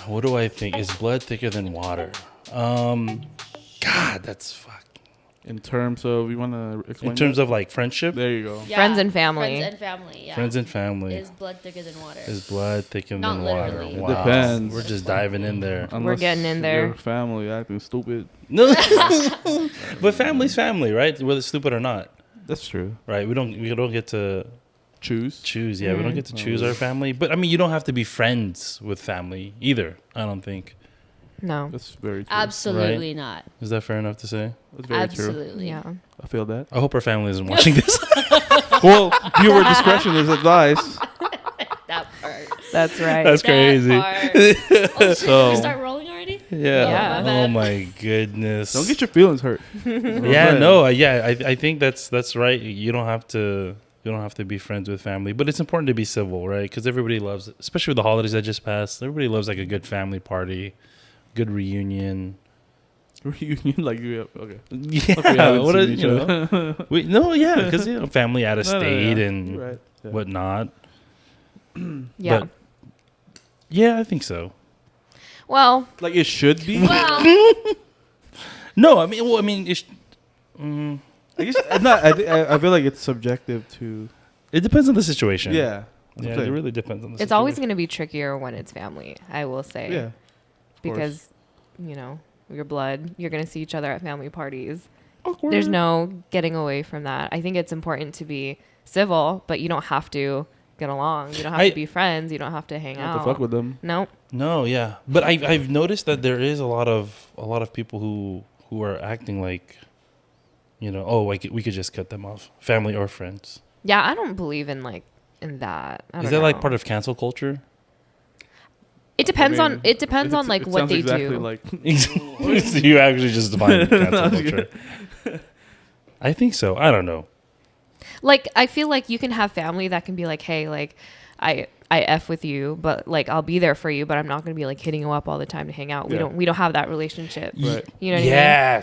What do I think? Is blood thicker than water? God, that's fuck. In terms of, you want to explain? In terms of like friendship? There you go. Yeah. Friends and family. Friends and family, yeah. Friends and family. Is blood thicker than water? Is blood thicker Not than water? literally. Wow. Depends. We're just diving in there. Unless getting in there. Your family acting stupid. No, but family's family, right? Whether stupid or not, That's true. right? We don't get to Choose. choose. Yeah, we don't get to choose our family. But I mean, you don't have to be friends with family either. I don't think. No. That's very true. Absolutely not. Is that fair enough to say? That's very true. Absolutely. Yeah. I feel that. I hope our family isn't watching this. Well, viewer discretion is advised. That part. That's right. That's crazy. That part. Oh, shit, So- we start rolling already? Yeah. Yeah. Oh my goodness. Don't get your feelings hurt. Yeah. No. Yeah. I think that's right. You don't have to. You don't have to be friends with family, but it's important to be civil, right? Because everybody loves, especially with the holidays that just passed. Everybody loves like a good family party, good reunion. Reunion, like you have, okay. Yeah. What seen each other. because family out of No, state no. and You're right. Yeah. whatnot. Yeah. But, yeah, I think so. Well, Like it should be. Well, No, I mean, it's, I guess it's not. I feel like it's subjective to. it depends on the situation. Yeah. Yeah, Okay. it really depends on the situation. it's always going to be trickier when it's family, I will say. Yeah. Because, your blood, you're going to see each other at family parties. Awkward. There's no getting away from that. I think it's important to be civil, but you don't have to get along. You don't have to be friends. You don't have to hang You out. have to fuck with them. Nope. No, yeah, but I've noticed that there is a lot of people who are acting like, like we could just cut them off, family or friends. Yeah, I don't believe in that. Is that like part of cancel culture? It depends I mean, on like it what sounds they exactly do. Like So you actually just define cancel culture. I think so. I don't know. Like I feel like you can have family that can be like, hey, like I F with you, but like I'll be there for you, but I'm not gonna be like hitting you up all the time to hang out. Yeah. We don't have that relationship. Right. You know what I mean?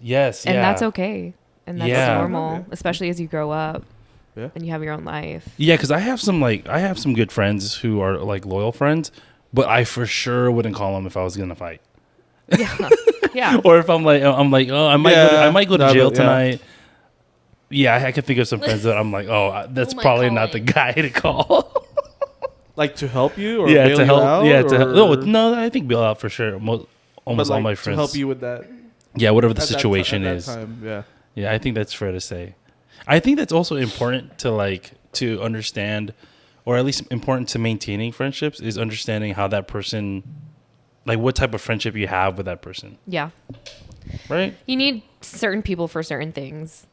Yes. And yeah. that's okay. And that's Yeah. normal, Okay. especially as you grow up. Yeah. And you have your own life. Yeah, because I have some good friends who are like loyal friends, but I for sure wouldn't call them if I was gonna fight. Yeah. Yeah. Or if I'm like, oh, I might go to jail yeah. tonight. Yeah, I can think of some friends that I'm like, that's probably not the guy to call. Like to help you or Yeah, bail to help. you out, Yeah, to help. or- No, I think bail out for sure. Almost but, all like, my friends to help you with that. Yeah, whatever the at that situation at that is. time, yeah. Yeah, I think that's fair to say. I think that's also important to understand, or at least important to maintaining friendships, is understanding how that person, like what type of friendship you have with that person, Yeah. right? You need certain people for certain things.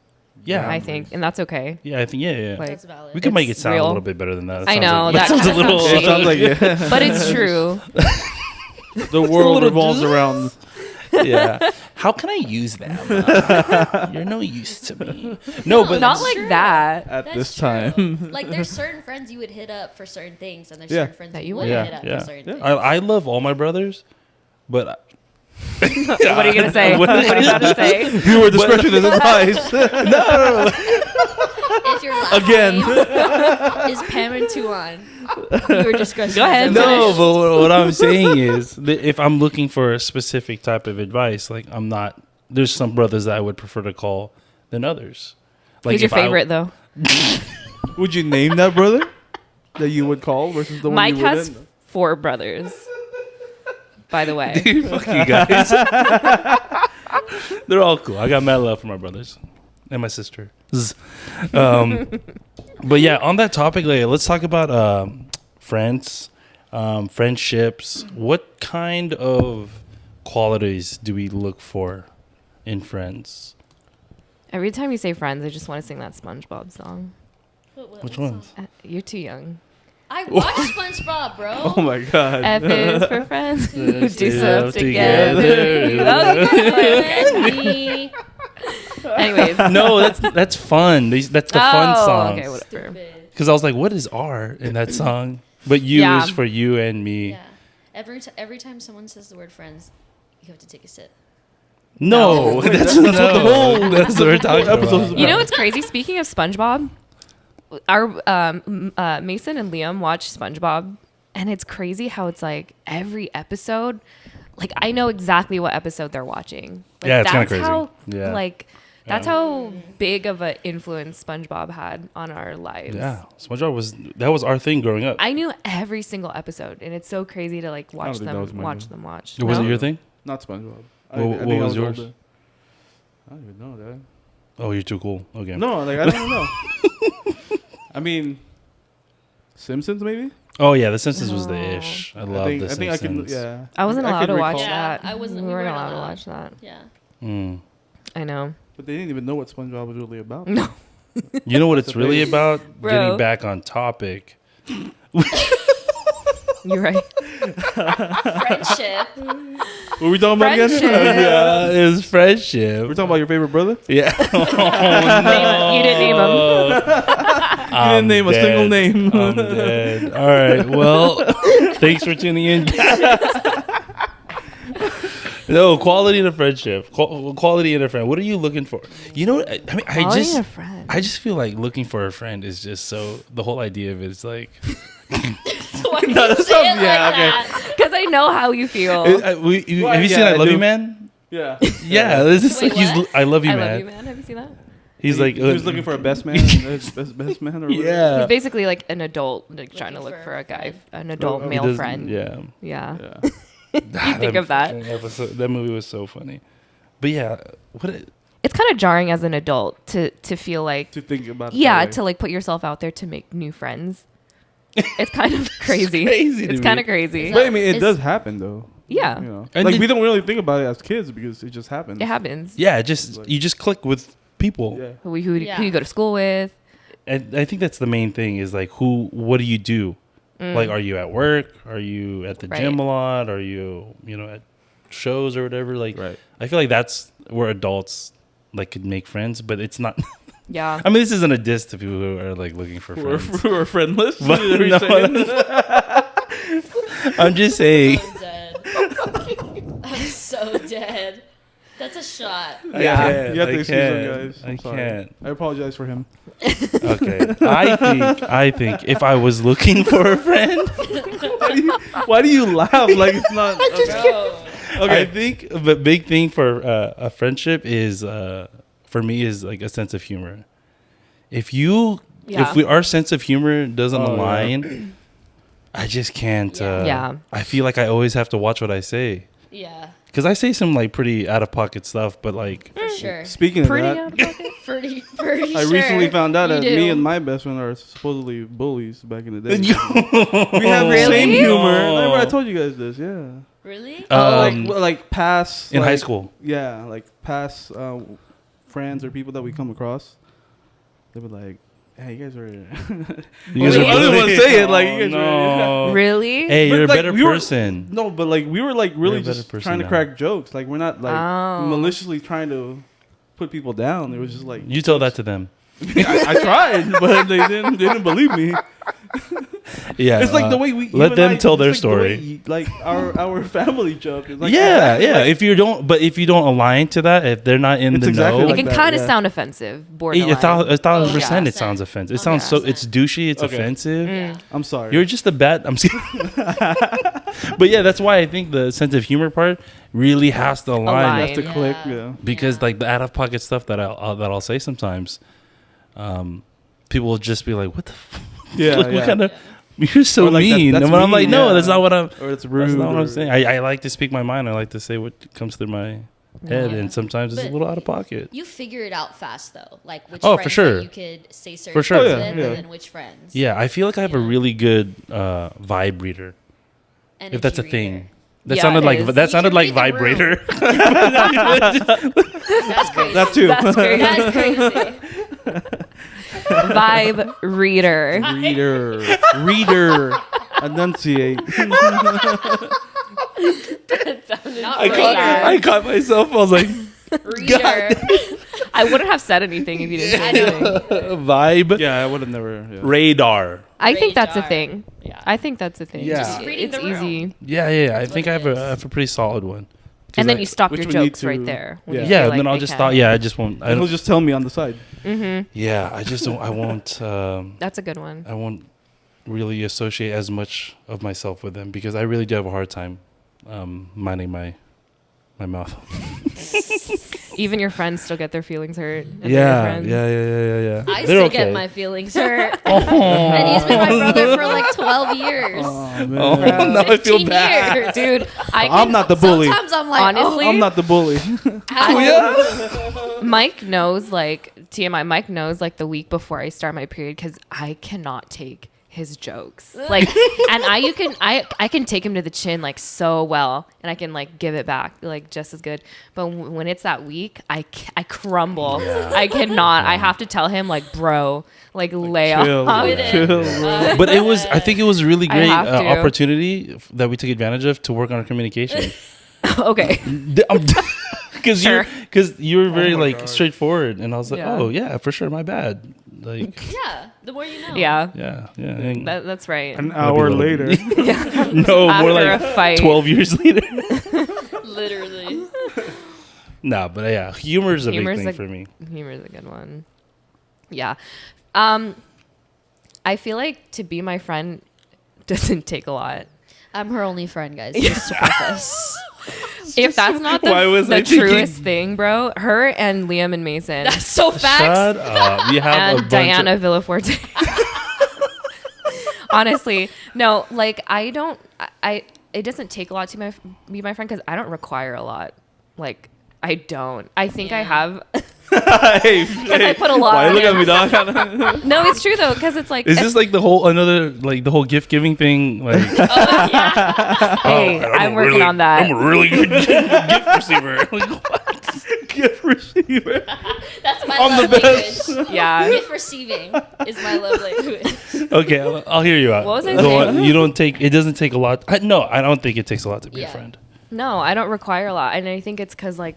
Yeah, I think, and that's okay. Yeah, I think yeah. Like, that's valid. We could make it it's sound real. a little bit better than that. I know, That sounds a little. that It sounds like yeah. but it's true. The world little revolves just- around. Yeah. How can I use them? You're no use to me. No, but Not That's like true. that. At That's this true. time. Like there's certain friends you would hit up for certain things, and there's Yeah. certain friends That you you wouldn't wouldn't. hit up yeah, for certain yeah. things. I love all my brothers, but What are you gonna say? What are you about to say? Viewer discretion is advised. If your last Again. name is Pam and Tuan, your discretion. Go ahead. is no, advised. but what I'm saying is that if I'm looking for a specific type of advice, like I'm not. There's some brothers that I would prefer to call than others. Like Who's your if I- favorite though? Would you name that brother that you would call versus the one Mike you has wouldn't? 4 brothers. By the way. Dude, fuck you guys. They're all cool. I got mad love for my brothers and my sister. But yeah, on that topic, let's talk about friends, friendships. What kind of qualities do we look for in friends? Every time you say friends, I just want to sing that SpongeBob song. Which ones? You're too young. I watched SpongeBob, bro. Oh my god. F is for friends who do Stay stuff up together. Me. Anyways. No, that's fun. That's the fun song. Okay, whatever. Stupid. Because I was like, what is R in that song? But you Yeah. is for you and me. Yeah. Every time someone says the word friends, you have to take a sip. No, No. that's No. what the whole that's what we're talking episode about. is You know what's crazy? Speaking of SpongeBob, our Mason and Liam watch SpongeBob And it's crazy how it's like every episode, like I know exactly what episode they're watching. Like, Yeah, it's kinda that's crazy. How, Yeah. Like, that's how big of an influence SpongeBob had on our lives. Yeah, SpongeBob was our thing growing up. I knew every single episode, and it's so crazy to like watch think that was them, mine, watch though. them, watch. Was it No? your thing? Not SpongeBob. What think I was yours? older. I don't even know that. Oh, you're too cool. Okay. No, like I don't know. I mean, Simpsons maybe. Oh yeah, The Simpsons was the ish. I love The I think I Simpsons. can. Yeah. I wasn't I allowed can to watch recall- Yeah, that. I wasn't- We we weren't weren't allowed to allowed. watch that. Yeah. Mm. I know. But they didn't even know what SpongeBob was really about. No. You know what it's That's really amazing. about? Bro. Getting back on topic. You're right. Friendship. What were we talking about again? Friendship. Yeah, it's friendship. We're talking about your favorite brother. Yeah. You didn't name him. You didn't name a single name. I'm dead. All right. Well, thanks for tuning in. No, quality in a friendship. Quality in a friend. What are you looking for? You know what? I mean, Quality in a friend. I just feel like looking for a friend is just so, the whole idea of it is like, Why do you that's say it some- yeah, like okay. that? Because I know how you feel. have you Well, seen yeah, I I Love do. You Man? Yeah. Yeah, this is Wait, like what? I love you, I man. love you, man. Have you seen that? He's like, he was looking for a best man, best man, or whatever. yeah. He's basically like an adult, like trying to Looking look for for a a guy, friend. an adult He male doesn't- friend. Yeah. Yeah. Yeah. You think of that. Episode, that movie was so funny. But yeah, It's kind of jarring as an adult to feel like, To think about. It yeah, that way. to like put yourself out there to make new friends. It's kind of crazy. crazy to It's me. kind of crazy. Is But I mean, it Is- does happen though. Yeah, You know, And like it- we don't really think about it as kids because it just happens. it happens. yeah, you just click with people. Yeah. Who Yeah. you go to school with? And I think that's the main thing is like what do you do? Like, are you at work? Are you at the Right. gym a lot? Are you at shows or whatever? Like, Right. I feel like that's where adults like could make friends, but it's not. Yeah. I mean, this isn't a diss to people who are like looking for friends. We're friendless. But Are we no, saying? I'm just saying. I'm dead. I'm so dead. That's a shot. Yeah, you have to I excuse can't. him, guys. I'm I sorry. can't. I apologize for him. Okay. I think if I was looking for a friend, Why do you laugh like it's not? Bro. I think the big thing for a friendship is, for me, is like a sense of humor. If our sense of humor doesn't Oh, yeah. align, I just can't. Yeah. I feel like I always have to watch what I say Yeah, because I say some like pretty out of pocket stuff, but like, for sure. Speaking of Pretty that, out of pocket. Pretty I sure. recently found out You that do. me and my best friend are supposedly bullies back in the day. we We have the Really? same humor. No. Remember I told you guys this, yeah. Really? Like past in like, high school. Yeah, like past friends or people that we come across. They were like, "Hey, you guys are." You guys I are didn't want to say it. Like, Oh, you guys no. Really? Hey, But, you're a like, better we were- person. No, but like we were like really You're a better just person trying to now. crack jokes. Like we're not like Oh. maliciously trying to put people down. It was just like You tell that to them. I tried, but they didn't believe me. Yeah, It's like the way we let you them and I- tell it's their like the way story. you- like our family joke. Is like yeah. like, If you don't align to that, if they're not in It's the exactly know, It like can that, kind of yeah. sound offensive, borderline. 1,000% Yeah. it sounds offensive. It Oh, sounds so. yeah. It's douchey. It's Okay. offensive. Yeah. I'm sorry. You're just a bad. I'm. But yeah, that's why I think the sense of humor part really has to align. Align. You have to Yeah. click. Yeah. Because Yeah. like the out of pocket stuff that I'll say sometimes, people will just be like, "What the? Yeah. What yeah. kind of? You're so Or like that- mean." that's And when I'm like, mean, "No, yeah. that's not what I'm." Or it's rude. That's not what I'm or- saying. I like to speak my mind. I like to say what comes through my head, Yeah. and sometimes it's a But- little out of pocket. You figure it out fast though, like which Oh, for friends sure. that you could say certain For sure. things Oh, yeah, with, yeah. and then which friends. Yeah, I feel like I have a Yeah. really good vibe reader, Energy if that's a reader. thing. That Yeah, sounded it like is. that You sounded can like read the room. vibrator. That's crazy. That too. That's crazy. That's crazy. Vibe reader. Reader. Enunciate. Not I radar. caught myself. I was like, Reader. I wouldn't have said anything if you didn't say I know. anything. vibe Yeah, I would have never. Yeah. radar. I think that's a Radar. thing. Yeah. I think that's a thing. Yeah. Just reading It's the room. easy. Yeah. I think what I it have is. I have a pretty solid one. 'Cause And then I- you stop which your we need jokes right to- there. yeah. Yeah, feel and like then I'll they just can. stop. Yeah, I just won't. I And he'll don't. just tell me on the side. Mm-hmm. Yeah, I just don't. I won't. That's a good one. I won't really associate as much of myself with them because I really do have a hard time minding my mouth. Even your friends still get their feelings hurt. And they're your Yeah. friends. I They're still okay. get my feelings hurt. And he's been my brother for like 12 years. Oh, man. Oh, now I feel 15 bad. years. Dude, I'm not the bully. Sometimes I'm like, Honestly, I'm not the bully. Mike knows, like, TMI, Mike knows, like, the week before I start my period because I cannot take his jokes. Like, and I can take him to the chin, like, so well, and I can, like, give it back, like, just as good. But when it's that week, I crumble. Yeah. I cannot. I have to tell him, like, bro, like lay off. Chill, bro. But I think it was a really I great have to. opportunity that we took advantage of to work on our communication. Okay. Because Sure. you were very my like God. straightforward, and I was like, Yeah. oh yeah, for sure, my bad. Like, yeah, the more you know. Yeah. yeah. And That's right. An hour later. no, more After like a fight. 12 years later. Literally. Nah, but yeah, humor is a Humor's big thing a- for me. Humor is a good one. Yeah. I feel like to be my friend doesn't take a lot. I'm her only friend, guys. Just to preface. If that's not Why was the I thinking- truest thing, bro, her and Liam and Mason That's so facts. Shut up. You have a and bunch Diana of... Villaforte. Honestly, no, like I it doesn't take a lot to be my friend because I don't require a lot. Like I don't. I think I Yeah. have. hey, I put a lot Why on look it. at me, dog? No, it's true though because it's like Is this like the whole gift giving thing? Like, hey, I'm working on that. I'm a really good gift receiver. Like, what? Gift receiver. That's my I'm love the best. language. Yeah. Gift receiving is my love language. Okay, I'll hear you out. What was I Go saying? on. You don't take. It doesn't take a lot. No, I don't think it takes a lot to be a Yeah. friend. No, I don't require a lot. And I think it's because, like,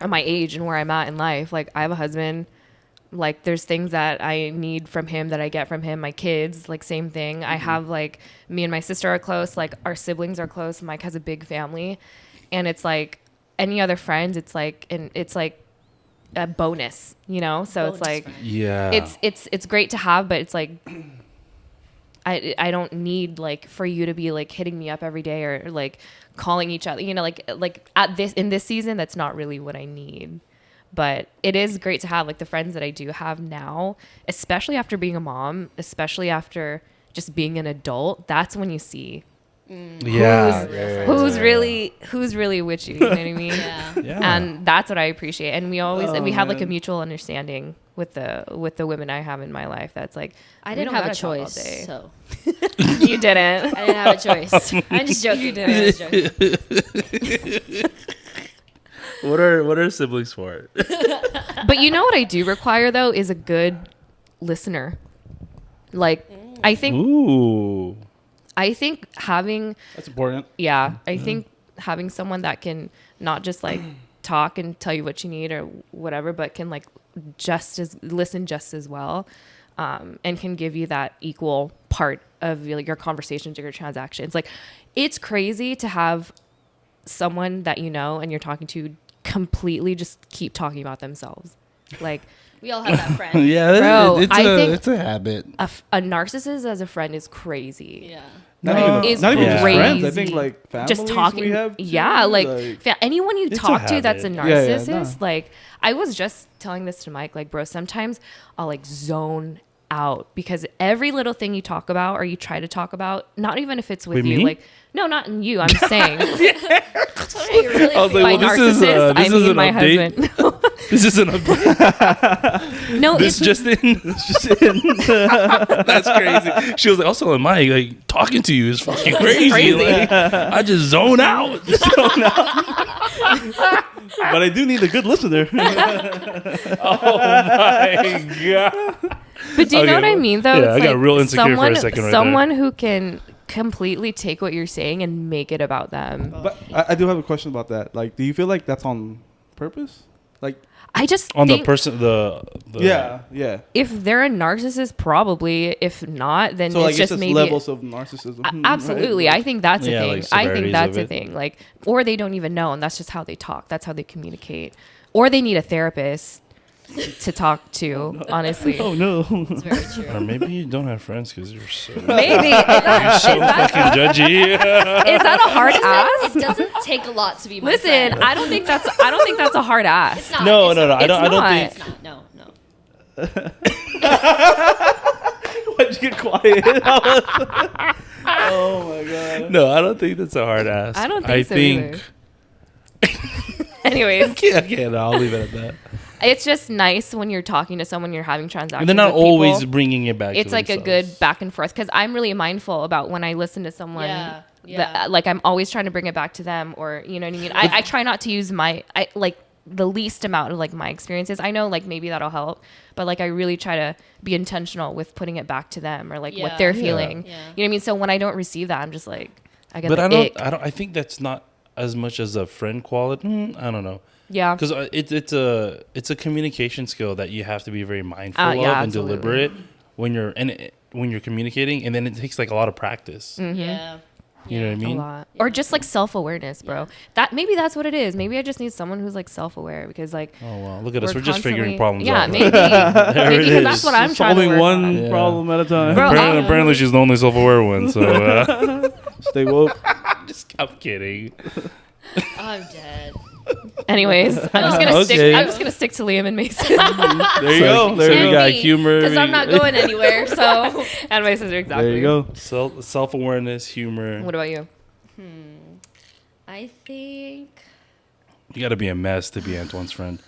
at my age and where I'm at in life, like, I have a husband. Like, there's things that I need from him that I get from him. My kids, like, same thing. I have, like, me and my sister are close. Like, our siblings are close. Mike has a big family. And it's, like, any other friends, it's, like, a bonus, you know? So Bonus it's, like, friend. Yeah. it's great to have, but it's, like... I don't need like for you to be like hitting me up every day or like calling each other, you know, like in this season, that's not really what I need. But it is great to have like the friends that I do have now, especially after being a mom, especially after just being an adult. That's when you see Yeah. who's really with you. You know what I mean? Yeah. Yeah. And that's what I appreciate. And we always Oh, we have like a man. mutual understanding with the women I have in my life. That's like I we didn't don't have a gotta talk all choice, day. so You didn't. I didn't have a choice. I'm just joking. You didn't. I'm just joking. What are siblings for? But you know what I do require though is a good listener. Like I think Ooh. having That's important. I think having someone that can not just like talk and tell you what you need or whatever, but can like listen just as well, and can give you that equal part of your conversations or your transactions. Like it's crazy to have someone that you know and you're talking to completely just keep talking about themselves. Like We all have that friend. Yeah, Bro, it's I think- it's a habit. a narcissist as a friend is crazy. Yeah. Not No. even, Is not even just crazy. friends. I think like families Just talking, we have too, anyone you It's a talk to that's a habit. Yeah, yeah, narcissist. no. Like I was just telling this to Mike, like bro, sometimes I'll like zone out because every little thing you talk about or you try to talk about, not even if it's with With you, me? like no, not in you. I'm saying That's what I really I was feel. like, by well, this is, narcissist, I this is mean an my update. husband. This is an update. No, This it's just in. This just in. That's crazy. She was like, also, Mike, like talking to you is fucking crazy. Crazy. Like, I just zone out. But I do need a good listener. Oh my god. But do you know Okay, what I well, mean, though? yeah, It's I got real insecure for a second right someone who can completely take what you're saying and make it about them. But I do have a question about that. Like, do you feel like that's on purpose? Like, I just On think the person, the yeah. if they're a narcissist, probably. If not, then So it's like, it's just just maybe levels of narcissism. absolutely. right? I think that's a Yeah, thing. like I severities think that's of a it. thing. Like, or they don't even know, and that's just how they talk. That's how they communicate. Or they need a therapist. to talk to, honestly. Oh no. It's very true. Or maybe you don't have friends because you're so Maybe. you're so fucking judgy. Is that a hard ask? It doesn't take a lot to be my Listen, friend. I don't think that's a hard ask. It's not. No, it's no, no. not. I don't think. It's not. No, no. Why'd you get quiet? Oh my god. No, I don't think that's a hard ask. I don't think so either. Anyways, Okay, no, I'll leave it at that. it's just nice when you're talking to someone, you're having transactions. And they're not with people. always bringing it back. It's to like a themselves. good back and forth because I'm really mindful about when I listen to someone. Yeah, yeah. That, like I'm always trying to bring it back to them, or you know what I mean. I try not to use the least amount of like my experiences. I know like maybe that'll help, but like I really try to be intentional with putting it back to them or like what Yeah. they're Yeah. feeling. Yeah. You know what I mean? So when I don't receive that, I'm just like I get But the I don't. ick. I think that's not as much as a friend quality. I don't know. Yeah. Because it's a communication skill that you have to be very mindful of Yeah, and absolutely. deliberate when you're communicating, and then it takes like a lot of practice. Yeah. You know what I A mean? lot. Or just like self-awareness, bro. That maybe that's what it is. Maybe I just need someone who's like self-aware because like Oh wow, look at us! we're We're just figuring constantly- problems yeah, out. maybe. There Maybe it because that's is. what I'm trying to Solving work one on. Yeah. problem at a time. Bro, Apparently, she's the only self-aware one. So Stay woke. I'm kidding. I'm dead. Anyways, I'm just gonna Okay. I'm just gonna stick to Liam and Mason. There you go. There So you we go. got humor. Because I'm not going anywhere. So and my sister exactly. There you go. Self-awareness, humor. What about you? I think. You got to be a mess to be Antoine's friend.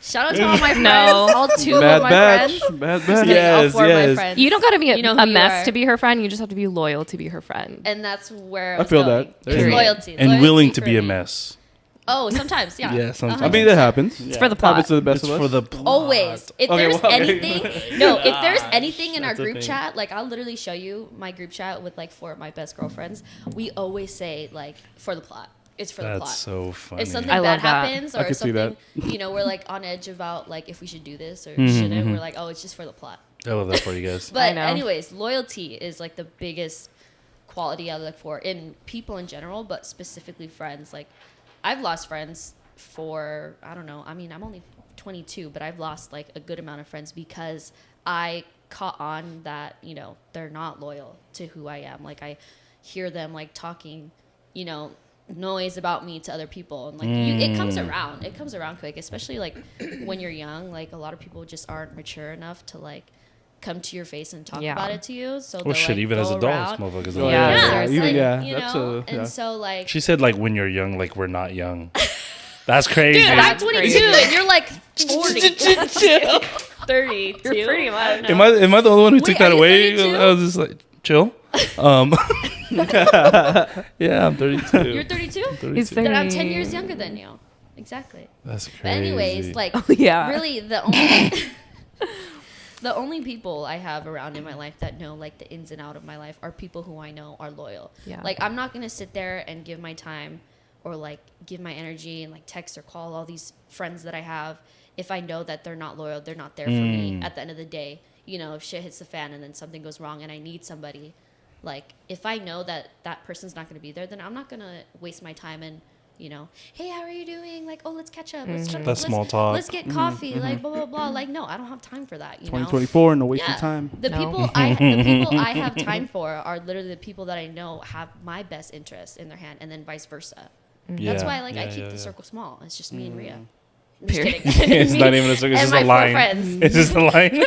Shout out to all my friends. No. All two Bad of my batch. friends. Bad Just batch. kidding, all Yes, four of my yes. friends. You don't gotta be You know who a you mess are. to be her friend. You just have to be loyal to be her friend. And that's where I was feel going. that. It's Period. loyalty. And Loyalty willing to for be a me. mess. Oh, sometimes, yeah. Yeah, sometimes. I mean, that happens. It's for the plot. Happens to the best It's of us. for the plot. Always. If Okay, there's well, okay. anything, no, if there's anything in our That's a group thing. chat, like I'll literally show you my group chat with like 4 of my best girlfriends. We always say like for the plot. It's for the plot. That's so funny. If something I bad love that. happens I or can see that. something, you know, we're like on edge about like if we should do this or Mhm, shouldn't. mhm. We're like, oh, it's just for the plot. I love that for you guys. I But know. anyways, loyalty is like the biggest quality I look for in people in general, but specifically friends. Like I've lost friends for, I don't know. I mean, I'm only 22, but I've lost like a good amount of friends because I caught on that, you know, they're not loyal to who I am. Like I hear them like talking, you know, noise about me to other people, and like it comes around quick, especially like when you're young. Like a lot of people just aren't mature enough to like come to your face and talk Yeah. about it to you. So Oh they'll, shit, like, even as go adults, around. motherfuckers. Oh, are Yeah. like Yeah, that. it's even- like, yeah, you that's know, a- and yeah. so like, She said like when you're young, like we're not young. That's crazy. dude, I'm That's 22 crazy. and you're like 40, 30. You're pretty much. Am I the only one who Wait, took that are you away? 32? I was just like chill. Yeah, I'm 32. You're 32. 32. He's Then I'm 30. 10 years younger than you. Exactly. That's crazy. But anyways, like yeah. really the only the only people I have around in my life that know like the ins and out of my life are people who I know are loyal. Yeah. Like I'm not gonna sit there and give my time or like give my energy and like text or call all these friends that I have if I know that they're not loyal, they're not there for me at the end of the day. You know, if shit hits the fan and then something goes wrong and I need somebody, like if I know that that person's not gonna be there, then I'm not gonna waste my time and, you know, hey, how are you doing? Like, oh, let's catch up. That's small talk. Let's get coffee. Like, blah blah blah. Like, no, I don't have time for that. You know. 2024, no wasting Yeah. time. The No. people I have time for are literally the people that I know have my best interest in their hand, and then vice versa. Yeah, That's why like I yeah, keep yeah, the yeah. circle small. It's just me and Rhea. I'm just Period. kidding. It's not even a circle. It's And just a my 4 line. friends. It's just a line.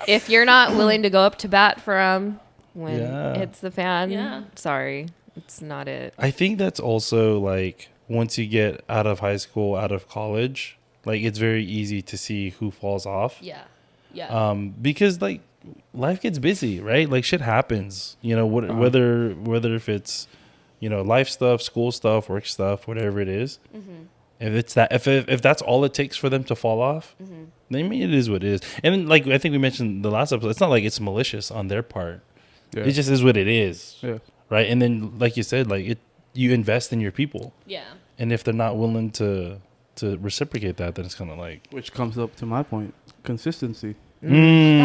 If you're not willing to go up to bat for him when Yeah. it's the fan, Yeah. sorry, it's not it. I think that's also like once you get out of high school, out of college, like it's very easy to see who falls off. Yeah. Yeah. Because like life gets busy, right? Like shit happens. You know, whether if it's, you know, life stuff, school stuff, work stuff, whatever it is. If it's that, if that's all it takes for them to fall off, then I mean, it is what it is. And then, like I think we mentioned the last episode, it's not like it's malicious on their part. Yeah. It just is what it is, Yeah. right? And then, like you said, like you invest in your people, yeah. and if they're not willing to reciprocate that, then it's kind of like Which comes up to my point, consistency. That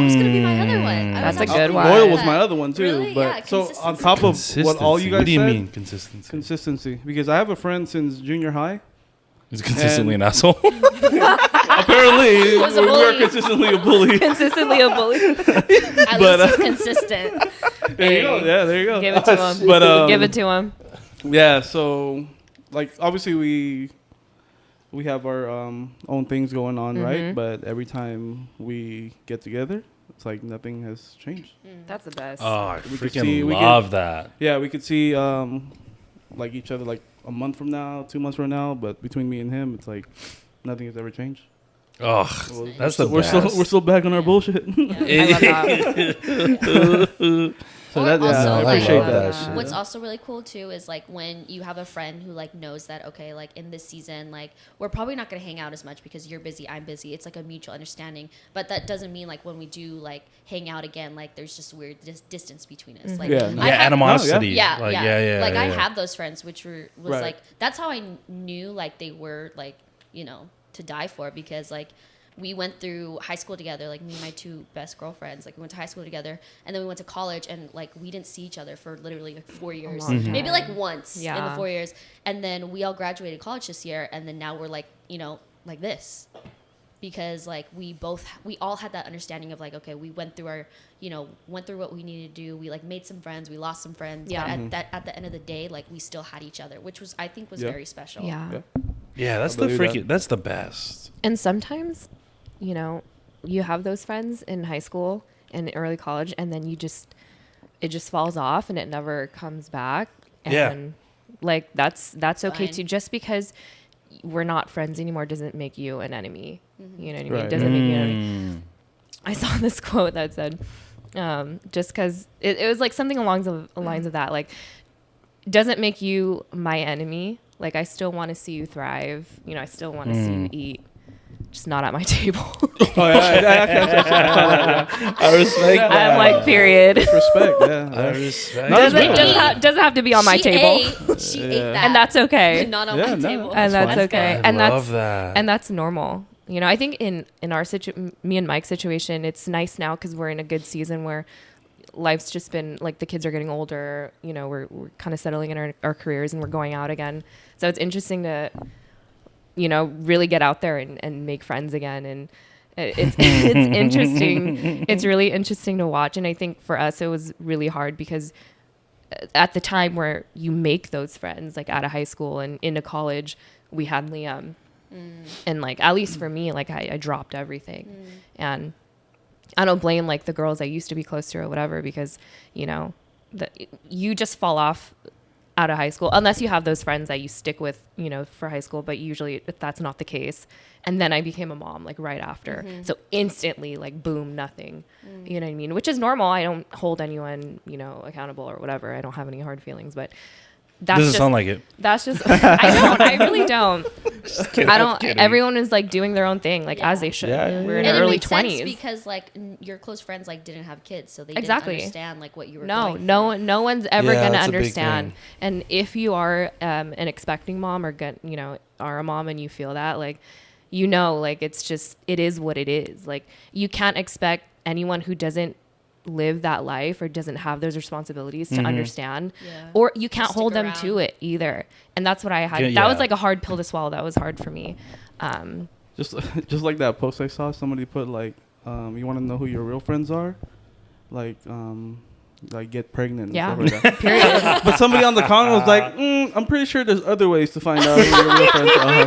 was gonna be my other one. I That's was a good actually one. thinking Loyal of was that. my other one too. Really? But Yeah, so on consistency. top of what all you guys What do you said, mean consistency? consistency. Because I have a friend since junior high. Is consistently an asshole? apparently Was a we were bully. consistently a bully. Consistently a bully. At But, least he's consistent. There you go. Yeah, there you go. Give it to him. But Give it to him. yeah, so like obviously we have our own things going on, right? But every time we get together, it's like nothing has changed. That's the best. Oh, I We could freaking see- we love that. Yeah, we could see like each other like a month from now, 2 months from now, but between me and him, it's like nothing has ever changed. Oh, Well, that's the we're best. still back on our bullshit. I love that. So Or that, yeah, also, I like, appreciate love that. that. What's also really cool too is like when you have a friend who like knows that, okay, like in this season, like we're probably not gonna hang out as much because you're busy, I'm busy. It's like a mutual understanding, but that doesn't mean like when we do like hang out again, like there's just weird distance between us. Like Yeah. I Yeah, had- animosity. yeah, Like, yeah. Like I yeah. had those friends, which was Right. like that's how I knew like they were like to die for, because like we went through high school together, like me and my two best girlfriends. Like we went to high school together, and then we went to college, and like we didn't see each other for literally like 4 years, long time. maybe like once in the Yeah. 4 years, and then we all graduated college this year, and then now we're like like this, because like we all had that understanding of like, okay, we went through our went through what we needed to do. We like made some friends, we lost some friends, Yeah. but at the end of the day, like we still had each other, which was I think was Yeah. very special. Yeah. Yeah. Yeah, that's I the believe freaking. That's the best. And sometimes, you have those friends in high school and early college, and then it just falls off and it never comes back. And Yeah. like that's okay Fine. too. Just because we're not friends anymore doesn't make you an enemy. You know what I mean? Right. It doesn't make you an enemy. I saw this quote that said, just because it was like something along the lines of that, like, doesn't make you my enemy. Like, I still want to see you thrive. I still want to see you eat, just not at my table. Oh yeah, I respect that. I'm like, period. respect. I Yeah, respect. Doesn't- that. Doesn't have to be on my She table, she Yeah. ate that, and that's okay. but not on Yeah, my no, table. And that's fine. okay. I And love that's that. and that's normal. I think in our me and Mike's situation, it's nice now because we're in a good season where life's just been like, the kids are getting older. We're kind of settling in our careers, and we're going out again. So it's interesting to really get out there and make friends again. And it's interesting. It's really interesting to watch. And I think for us, it was really hard because at the time where you make those friends, like out of high school and into college, we had Liam. And like, at least for me, like I dropped everything. And I don't blame like the girls I used to be close to or whatever, because you just fall off out of high school unless you have those friends that you stick with for high school, but usually that's not the case. And then I became a mom like right after, so instantly, like, boom, nothing. You know what I mean? Which is normal. I don't hold anyone accountable or whatever. I don't have any hard feelings, but that's Doesn't just, sound like it. that's just I really don't. Kidding, I don't. kidding. Everyone is like doing their own thing, like Yeah. as they should. Yeah, yeah, We're in And our it early makes sense 20s. because like your close friends like didn't have kids, so they Exactly. didn't understand like what you were No, going no, through. no one's ever Yeah, gonna that's a big understand. thing. And if you are an expecting mom or are a mom and you feel that, like, like it's just, it is what it is. Like, you can't expect anyone who doesn't live that life or doesn't have those responsibilities to understand, Yeah. or you can't Stick hold them around. to it either. And that's what I had. Yeah, That was yeah. like a hard pill to swallow. That was hard for me. just like that post I saw, somebody put like, you want to know who your real friends are, like get pregnant. And Yeah. stuff like that. Period. But somebody on the comment was like, I'm pretty sure there's other ways to find out who your real friends are.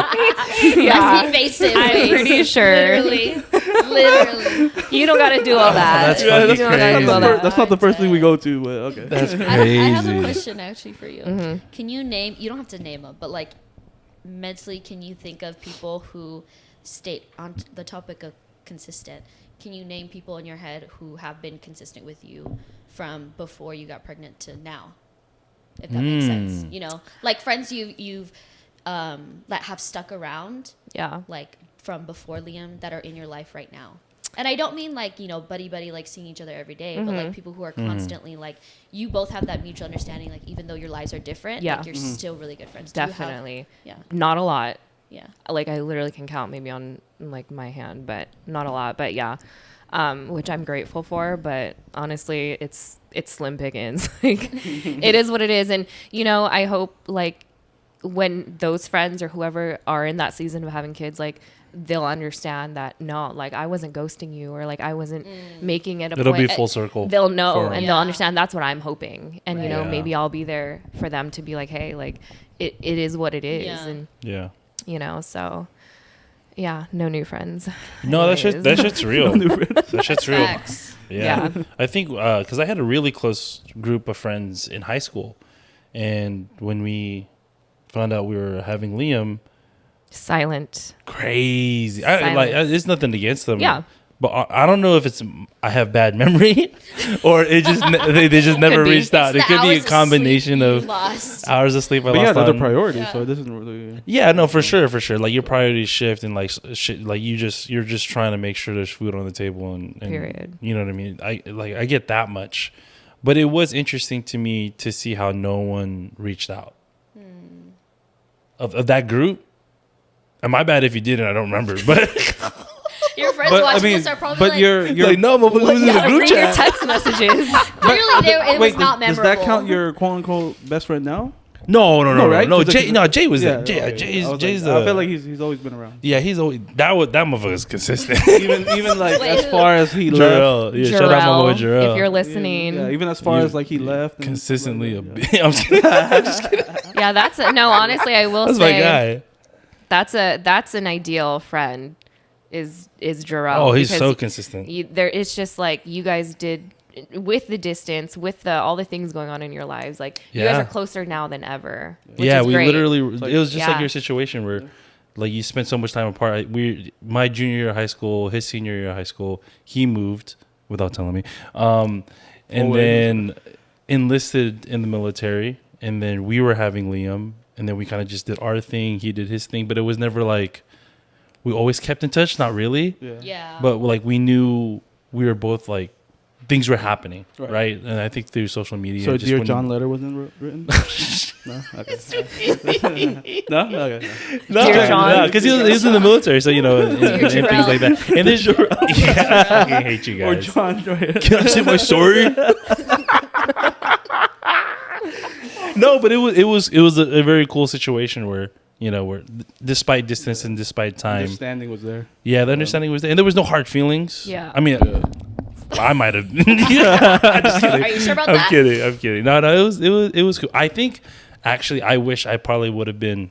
Less evasive I'm ways. pretty sure. Literally. You don't got to do all that. That's You fucking don't gotta crazy. do all that. That's not the first thing we go to, but okay. That's I have a crazy. question actually for you. Mhm. Can you name? You don't have to name them, but like mentally, can you think of people who state on the topic of consistent? Can you name people in your head who have been consistent with you from before you got pregnant to now? If that makes sense, like friends you've that have stuck around, Yeah. like from before Liam, that are in your life right now. And I don't mean like, buddy, like seeing each other every day, but like people who are constantly like, you both have that mutual understanding, like even though your lives are different, Yeah. like you're still really good friends. Do you have- Definitely. yeah. Not a lot. Yeah. Like, I literally can count maybe on like my hand, but not a lot. But yeah, which I'm grateful for. But honestly, it's slim pickings. Like, it is what it is. And, I hope like when those friends or whoever are in that season of having kids, like, they'll understand that no, like I wasn't ghosting you, or like I wasn't making it a It'll point. be full circle. They'll know for 'em. and they'll understand. That's what I'm hoping. And you know, Yeah. maybe I'll be there for them to be like, hey, like it is what it is. Yeah. And Yeah. you know, so yeah, no new friends. No, that Anyways. shit's real. That shit's real. Facts. Yeah. Yeah. I think because I had a really close group of friends in high school, and when we found out we were having Liam, Silent. crazy. Silence. There's nothing against them. Yeah. But I don't know if it's I have bad memory, or it just they just never be. reached out. It's It the could be a hours of combination sleep you of lost. hours of sleep I But yeah, lost they're the on. priority, Yeah. so it doesn't really. Yeah, no, for sure. Like your priorities shift, and like shit, like you're just trying to make sure there's food on the table, and Period. You know what I mean? I get that much, but it was interesting to me to see how no one reached out of that group. And my bad if you didn't, I don't remember, but Your friends But I watching mean, this are probably but like, you're like no, motherfucker, who's in the Yeah, group read your chat. text messages. clearly it was not does memorable. that count your quote unquote best friend now? No, right? no. 'Cause Jay was there. okay. Jay's I was Jay's like, I feel like he's always been around. yeah, he's always that motherfucker's consistent. even like Wait, as who? far as he left. Jarrell, yeah, shout out my boy If Jarrell. you're listening, Yeah, even as far You- as like he left. and Consistently a stuff like that, I'm just kidding. yeah, that's no. Honestly, I will That's my say guy. that's an ideal friend. Is Jarrell? Oh, he's because so consistent. it's just like you guys did with the distance, with all the things going on in your lives. Like you guys Yeah. are closer now than ever. Which Yeah, is we great. literally. like- It was just like Yeah. your situation where, like, you spent so much time apart. My junior year of high school, his senior year of high school, he moved without telling me, and Always. then enlisted in the military, and then we were having Liam, and then we kind of just did our thing. He did his thing, but it was never like we always kept in touch. Not really, Yeah. Yeah. but like we knew we were both like things were happening, Right. right? And I think through social media. So just Dear when- John letter wasn't written? No? Okay. No? Okay. No, Dear John. because he was in the military, so you know, and things Jarrell. like that. And then, yeah, I fucking hate you Or guys. John. Right. Can I say my story? No, but it was a very cool situation where where despite distance and despite time, Understanding was there. yeah, the understanding was there, and there was no hard feelings. Yeah. I mean, I might have. Yeah, I'm just kidding. Are you sure about I'm that? kidding. I'm kidding. No, it was cool. I think actually, I wish I probably would have been.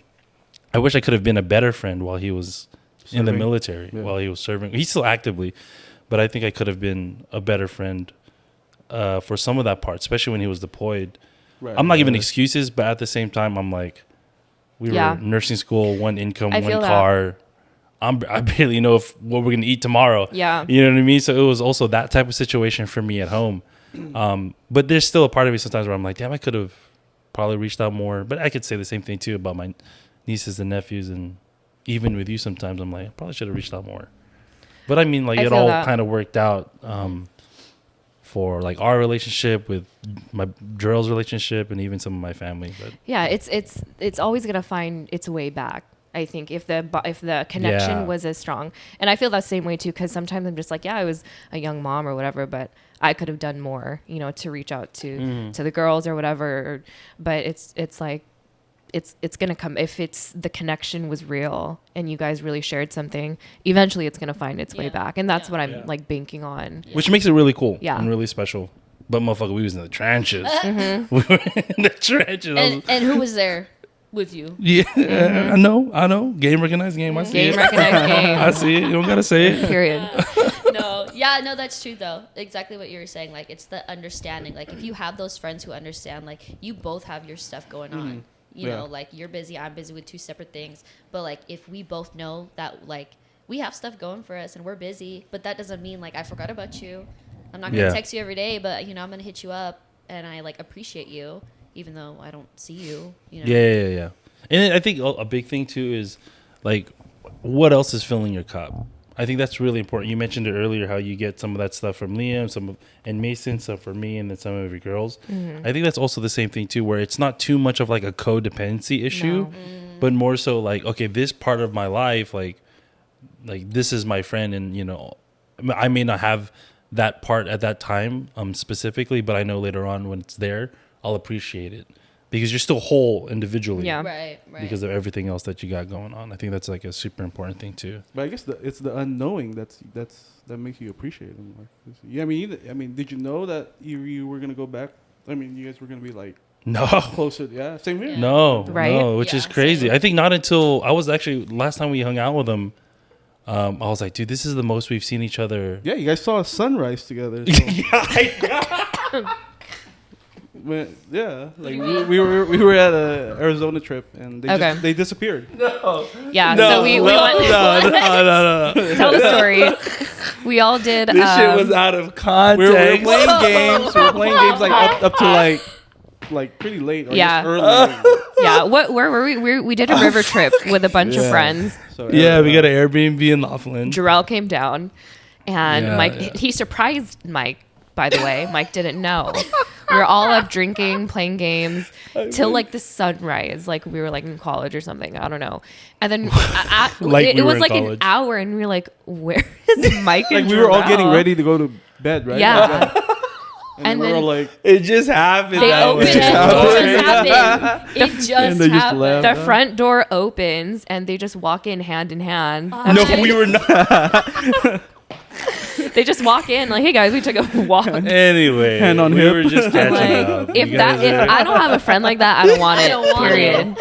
I wish I could have been a better friend while he was in the Serving. military, Yeah. while he was serving. He's still actively, but I think I could have been a better friend for some of that part, especially when he was deployed. Right. I'm not giving Right. excuses, but at the same time, I'm like, we Yeah. were nursing school, one income, I one feel that. car. I barely know what we're gonna eat tomorrow. Yeah. You know what I mean? So it was also that type of situation for me at home. But there's still a part of me sometimes where I'm like, damn, I could have probably reached out more. But I could say the same thing too about my nieces and nephews, and even with you sometimes I'm like, I probably should have reached out more. But I mean, like I it feel all that. kind of worked out for like our relationship with my Jarrell's relationship and even some of my family. But Yeah, it's always gonna find its way back. I think if the connection Yeah. was as strong, and I feel that same way too, because sometimes I'm just like, yeah, I was a young mom or whatever, but I could have done more, to reach out to the girls or whatever. But it's like it's gonna come if it's the connection was real and you guys really shared something. Eventually, it's gonna find its way Yeah. back, and that's Yeah. what I'm Yeah. like banking on. which makes it really cool Yeah. and really special. But motherfucker, we was in the trenches. We were in the trenches. And who was there with you? Yeah, I know. Game recognized game. I see Game it. recognized game. I see it. You don't gotta say it. Period. No, that's true though. Exactly what you were saying. Like it's the understanding. Like if you have those friends who understand, like you both have your stuff going on. You Yeah. know, like you're busy, I'm busy with two separate things. But like if we both know that like we have stuff going for us and we're busy, but that doesn't mean like I forgot about you. I'm not gonna Yeah. text you every day, but I'm gonna hit you up and I like appreciate you, even though I don't see you. Yeah. And I think a big thing too is like, what else is filling your cup? I think that's really important. You mentioned it earlier how you get some of that stuff from Liam, and Mason, some for me, and then some of your girls. I think that's also the same thing too, where it's not too much of like a codependency issue, but more so like, okay, this part of my life, like this is my friend, and I may not have that part at that time specifically, but I know later on when it's there, I'll appreciate it because you're still whole individually. Yeah. Right. Because of everything else that you got going on. I think that's like a super important thing too. But I guess it's the unknowing that makes you appreciate them more. Yeah, I mean, did you know that you were gonna go back? I mean, you guys were gonna be like No. closer. Yeah, same here. Yeah. No, Right? no, which Yeah, is crazy. same. I think not until I was actually last time we hung out with him. I was like, dude, this is the most we've seen each other. Yeah, you guys saw a sunrise together. So. But, yeah, like we were at a Arizona trip and they disappeared. Yeah. No, So we went. no. Tell the story. We all did. This shit was out of We context. were playing games. We were playing games like up to like pretty late or Yeah. just early. Yeah. Where were we? We did a river trip with a bunch of Yeah. friends. So Yeah, we got an Airbnb in Laughlin. Jarrell came down, and Yeah, Mike. yeah. He surprised Mike. By the way, Mike didn't know. We were all up drinking, playing games till like the sunrise. Like we were like in college or something. I don't know. And then Like it we were was in like college. an hour, and we were like, "Where is Mike?" like and we were all Jarrell? getting ready to go to bed, right? Yeah. And, And we were then- all like, It just happened. They that opened way. it. It just happened. It just And they just happened. left. The front door opens, and they just walk in hand in hand. No, we were not. They just walk in like, "Hey guys, we took a walk." Anyway, Hand on we hip. were just catching up. Like, if You that, guys if are- I don't have a friend like that, I don't want it. don't want period.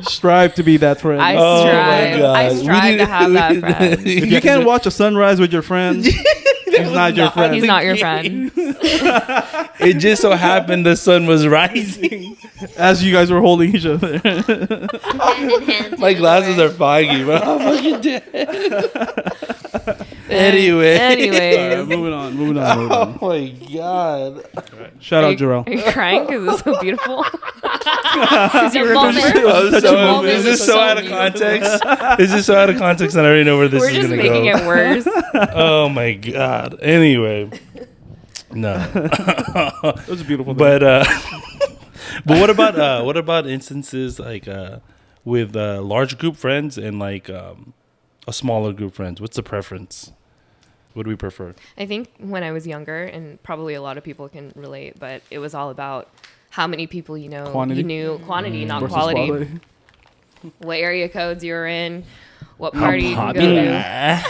strive to be that friend. I Oh my strive. God. I We strive to didn't- have that friend. If you can't watch a sunrise with your friend, he's not your friend. He's not your friend. It just so happened the sun was rising. As you guys were holding each other. Hand in hand. My glasses are foggy, but I'm fucking dead. Anyway. Alright, Anyways, moving on. Oh my god. Shout are out, you, Jarrell. are you crying because it's so beautiful? Because you The moment- remember? the moment Is this was so out of beautiful. context? Is this so out of context that I already know where this We're is just gonna making go? it worse. Oh my god. Anyway. No. It was a beautiful day. But what about instances like with large group friends and like a smaller group friends? What's the preference? What do we prefer? I think when I was younger, and probably a lot of people can relate, but it was all about how many people you know. Quantity. You knew quantity, not Versus quality. What area codes you were in, what party you can go to.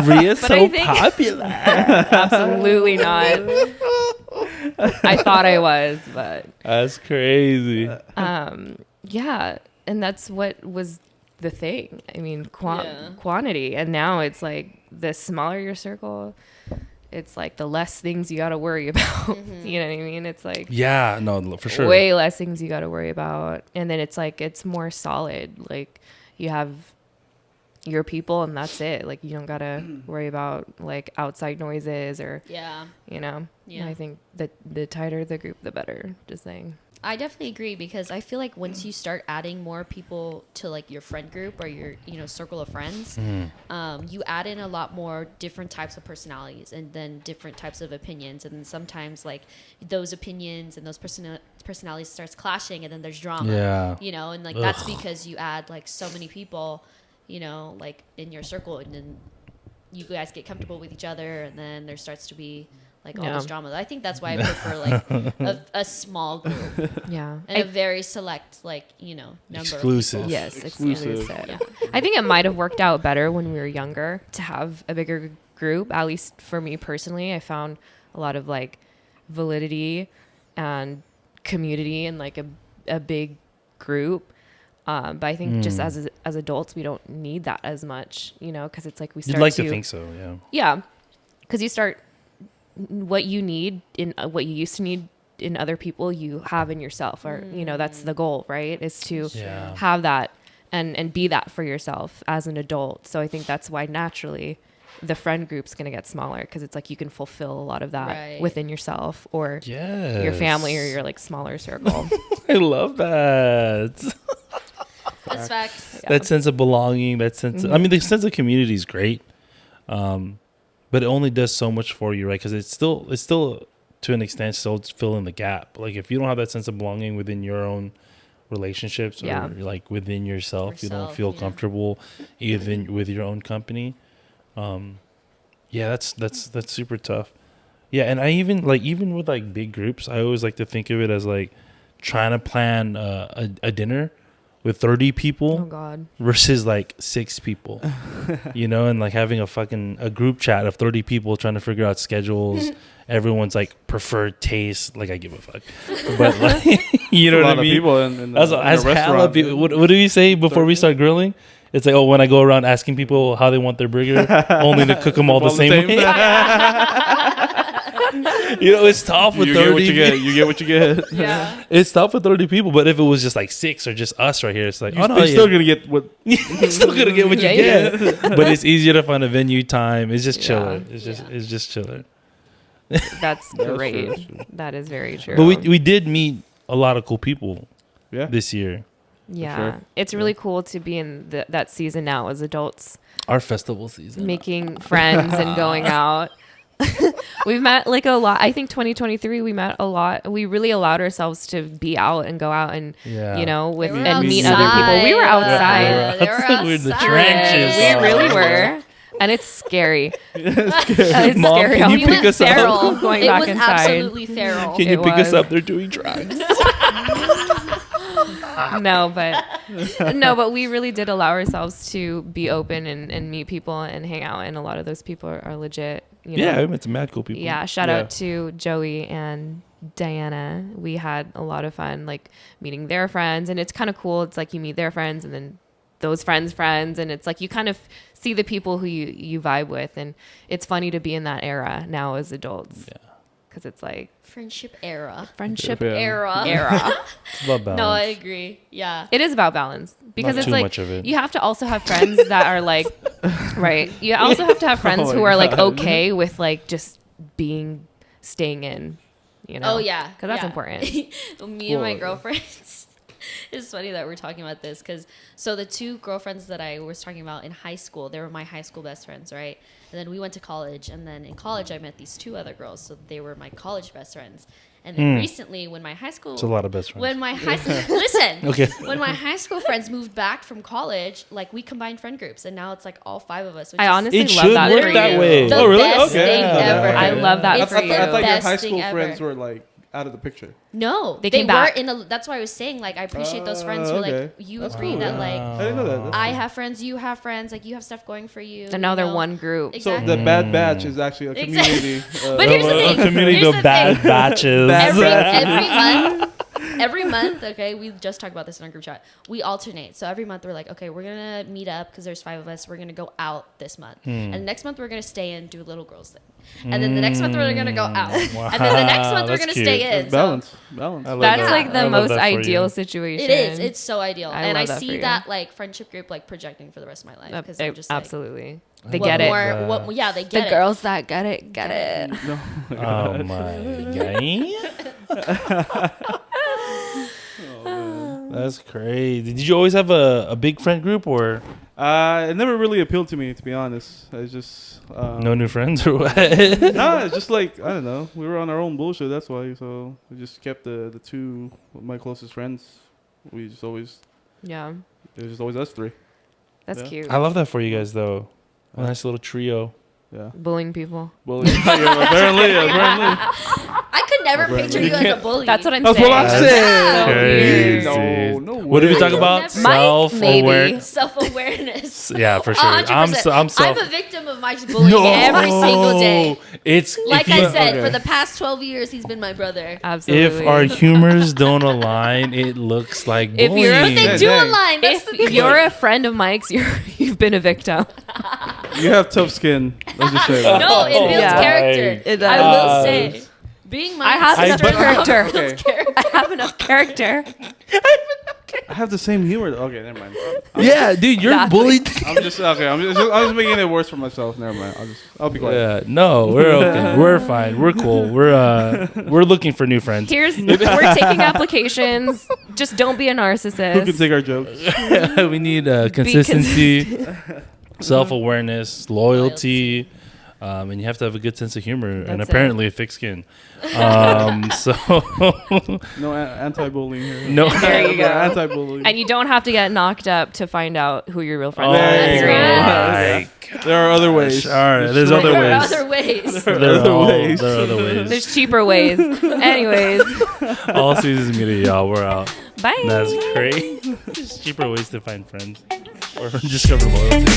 Ria's But I think- popular. Absolutely not. I thought I was, but That's crazy. yeah, and that's what was the thing. I mean, Yeah. quantity, and now it's like the smaller your circle, it's like the less things you got to worry about. You know what I mean? It's like Yeah, no, for sure. way less things you got to worry about, and then it's like it's more solid. Like you have your people, and that's it. Like you don't got to worry about like outside noises or Yeah. you know. Yeah. I think that the tighter the group, the better. Just saying. I definitely agree because I feel like once you start adding more people to like your friend group or your circle of friends, you add in a lot more different types of personalities and then different types of opinions, and then sometimes like those opinions and those personalities starts clashing, and then there's drama. Yeah. And like that's because you add like so many people, like in your circle, and then you guys get comfortable with each other, and then there starts to be like all this drama. I think that's why I prefer like a small group Yeah. and a very select number Exclusive. of people. Yes, Exclusive. exclusive. Yeah. I think it might have worked out better when we were younger to have a bigger group. At least for me personally, I found a lot of like validity and community in like a big group. But I think just as adults, we don't need that as much, because it's like we start You'd like to think so, yeah. Yeah, because you start what you need in what you used to need in other people, you have in yourself, or that's the goal, right? Is to Yeah. have that and be that for yourself as an adult. So I think that's why naturally the friend group's going to get smaller, because it's like you can fulfill a lot of that Right. within yourself or Yes. your family or your like smaller circle. I love that. That's facts. Yeah. That sense of belonging, that sense of, I mean, the sense of community is great. But it only does so much for you, right? Because it's still to an extent still filling the gap. Like if you don't have that sense of belonging within your own relationships or Yeah. like within yourself, you don't Yourself, feel yeah. comfortable even with your own company. Yeah, that's super tough. Yeah, and I even with like big groups, I always like to think of it as like trying to plan a dinner with 30 people Oh God. versus like 6 people, and like having a group chat of 30 people trying to figure out schedules, everyone's like preferred taste. Like I give a fuck, but like you know a what lot I mean. of people in the, As in the hella restaurant. people. What do we say before we start grilling? It's like, oh, when I go around asking people how they want their burger, only to cook them all the same way. It's tough with You 30 get what you get. You get what you get. Yeah. It's tough with 30 people, but if it was just like 6 or just us right here, it's like, You're still gonna get what. you're still gonna get what you Yeah, get. But it's easier to find a venue time. It's just chiller. Yeah. It's just chiller. That's true, great. that's true. That is very true. But we did meet a lot of cool people Yeah. this year. yeah, sure. it's really cool to be in that season now as adults, Our festival season. making friends and going out. We've met like a lot. I think 2023 we met a lot. We really allowed ourselves to be out and go out and Yeah. with They were and meet other people. We were outside. They were outside. We're in the trenches. We Oh, really my were. And it's scary. Mom, It's scary. can you We pick went us up? feral. Going it back was inside. absolutely feral. Can you It pick us was. up? They're doing drugs. No, but we really did allow ourselves to be open and meet people and hang out. And a lot of those people are legit. Yeah, we met some mad cool people. Yeah, shout out to Joey and Diana. We had a lot of fun, like meeting their friends, and it's kind of cool. It's like you meet their friends, and then those friends, and it's like you kind of see the people who you vibe with, and it's funny to be in that era now as adults. Yeah, because it's like Friendship era. friendship Yeah. era. It's about balance. No, I agree. Yeah. It is about balance because Not it's too like much of it. you have to also have friends that are like, right. You also have to have friends Oh who my are like God. okay with like just staying in, Oh yeah, because that's important. Me and my Well, girlfriends. It's funny that we're talking about this because so the 2 girlfriends that I was talking about in high school, they were my high school best friends, right? And then we went to college, and then in college I met these 2 other girls, so they were my college best friends. And then recently, when my high school, It's a lot of best friends. when my high school, listen, Okay. when my high school friends moved back from college, like we combined friend groups, and now it's like all 5 of us. Which I is honestly It love should that work for that you. way. the Oh, really? best Okay. thing Yeah, ever. okay. I love that It's for you. I thought your best high thing school ever. friends were like out of the picture. No, They they, came were back. in a. That's why I was saying like I appreciate those friends who okay. like you That's agree cool. that like I didn't know that. That's I cool. have friends, you have friends, like you have stuff going for you. And now you they're know? one group. So Exactly. the Bad Batch is actually a Exactly. community. But here's the thing. A community Here's of the bad thing. batches. Every month, okay, we just talked about this in our group chat. We alternate. So every month we're like, okay, we're gonna meet up because there's 5 of us. We're gonna go out this month, and next month we're gonna stay and do a little girls thing, and then the next month we're gonna go out, Wow. and then the next month we're That's gonna cute. stay in. It's So balance. I love That's that. like I the love most that for ideal you. situation. it is. It's so ideal, I and I love that for see you. that like friendship group like projecting for the rest of my life because I'm just like, Absolutely. They what get it. more, what, yeah, they The get it. girls that get it, get it. No. Oh my god. That's crazy. Did you always have a big friend group or It never really appealed to me, to be honest. I just no new friends or what? Nah, it's just like I don't know. We were on our own bullshit. That's why. So we just kept the 2 of my closest friends. We just always Yeah. it was just always us 3. That's Yeah. cute. I love that for you guys though. A nice little trio. Yeah. Bullying people. Well, yeah, apparently. I could never Right. picture You you as a bully. That's what I'm That's saying. what I That's said. crazy. No What did we way. talk about? Never- Self-aware. Maybe. Self-awareness. Yeah, for sure. 100%. I'm self. I'm a victim of Mike's bullying every single day. It's Like if I you- said, okay. for the past 12 years, he's been my brother. Absolutely. If our humors don't align, it looks like If bullying. you're- But they Yeah, do dang. align. That's the if thing. you're a friend of Mike's, you've been a victim. You have tough skin. Let's just say that. No, it builds Yeah. character. It I does. will say, being my I have enough sister-in-law character. builds character. I have enough character. I have the same humor. Okay, never mind. Yeah, dude, you're Exactly. bullied. I'm just okay. I'm just making it worse for myself. Never mind. I'll be quiet. Yeah, no, we're okay. We're fine. We're cool. We're looking for new friends. We're taking applications. Just don't be a narcissist. Who can take our jokes? We need consistency, self-awareness, loyalty. And you have to have a good sense of humor and That's apparently a thick skin. So No anti-bullying here. no. There you go. Anti-bullying. And you don't have to get knocked up to find out who your real friend Oh, is. That's right. There are other ways. All right, there's Sure. other There are ways. other ways. There other are ways. There are other ways. There's cheaper ways. Anyways, All seasons media, y'all. We're out. bye. That's great. There's cheaper ways to find friends or discover loyalty.